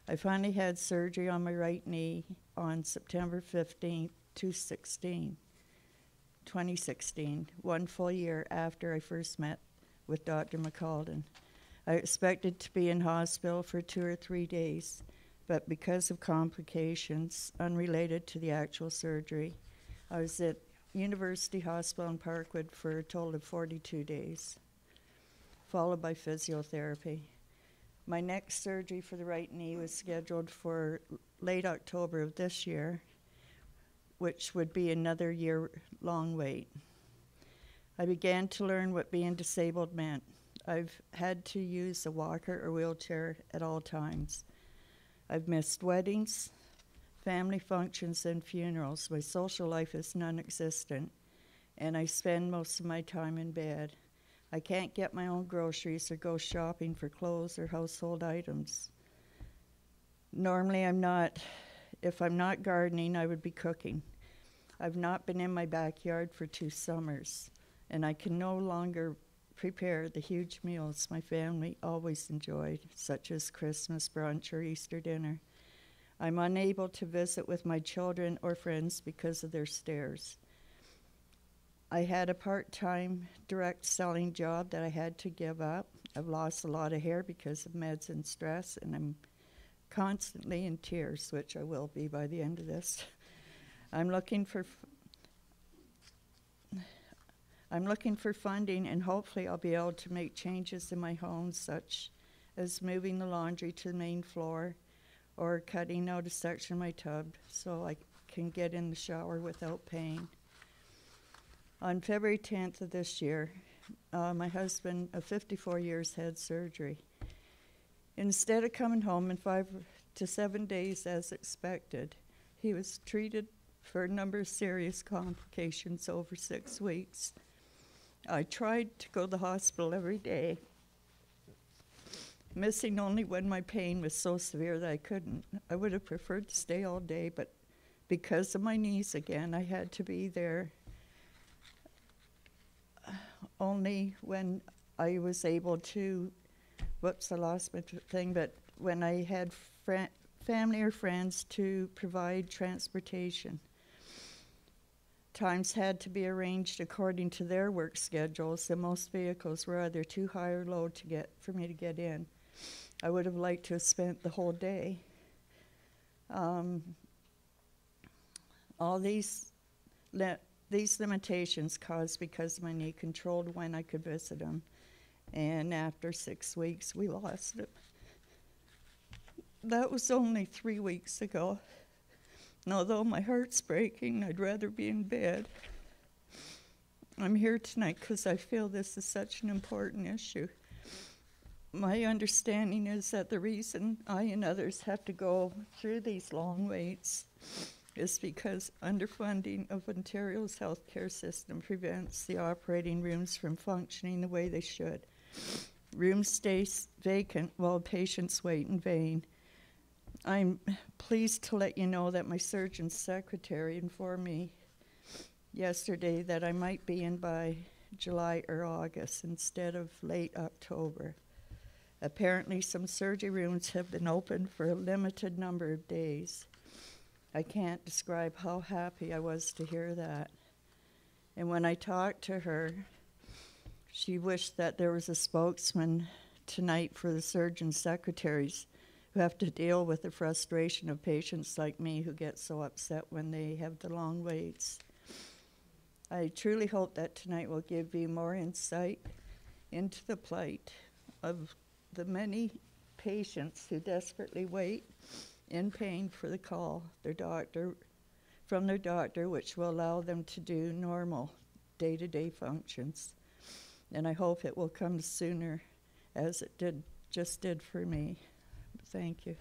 I finally had surgery on my right knee on September 15th, 2016, 1 full year after I first met with Dr. McCaldon. I expected to be in hospital for 2 or 3 days, but because of complications unrelated to the actual surgery, I was at University Hospital in Parkwood for a total of 42 days, followed by physiotherapy. My next surgery for the right knee was scheduled for late October of this year, which would be another year-long wait. I began to learn what being disabled meant. I've had to use a walker or wheelchair at all times. I've missed weddings, family functions, and funerals. My social life is non-existent, and I spend most of my time in bed. I can't get my own groceries or go shopping for clothes or household items. Normally if I'm not gardening, I would be cooking. I've not been in my backyard for 2 summers, and I can no longer prepare the huge meals my family always enjoyed, such as Christmas brunch or Easter dinner. I'm unable to visit with my children or friends because of their stares. I had a part-time direct selling job that I had to give up. I've lost a lot of hair because of meds and stress, and I'm constantly in tears, which I will be by the end of this. I'm looking for funding, and hopefully I'll be able to make changes in my home, such as moving the laundry to the main floor or cutting out a section of my tub so I can get in the shower without pain. On February 10th of this year, my husband of 54 years had surgery. Instead of coming home in 5 to 7 days as expected, he was treated for a number of serious complications over 6 weeks. I tried to go to the hospital every day, missing only when my pain was so severe that I couldn't. I would have preferred to stay all day, but because of my knees again, I had to be there only when I was able to, whoops, I lost my thing, but when I had family or friends to provide transportation. Times had to be arranged according to their work schedules, and most vehicles were either too high or low for me to get in. I would have liked to have spent the whole day. All these limitations caused because my knee controlled when I could visit him, and after 6 weeks, we lost him. That was only 3 weeks ago. And although my heart's breaking, I'd rather be in bed. I'm here tonight because I feel this is such an important issue. My understanding is that the reason I and others have to go through these long waits is because underfunding of Ontario's healthcare system prevents the operating rooms from functioning the way they should. Rooms stay vacant while patients wait in vain. I'm pleased to let you know that my surgeon's secretary informed me yesterday that I might be in by July or August instead of late October. Apparently, some surgery rooms have been open for a limited number of days. I can't describe how happy I was to hear that. And when I talked to her, she wished that there was a spokesman tonight for the surgeon's secretaries who have to deal with the frustration of patients like me who get so upset when they have the long waits. I truly hope that tonight will give you more insight into the plight of the many patients who desperately wait in pain for the call from their doctor, which will allow them to do normal day-to-day functions. And I hope it will come sooner, as it just did for me. Thank you.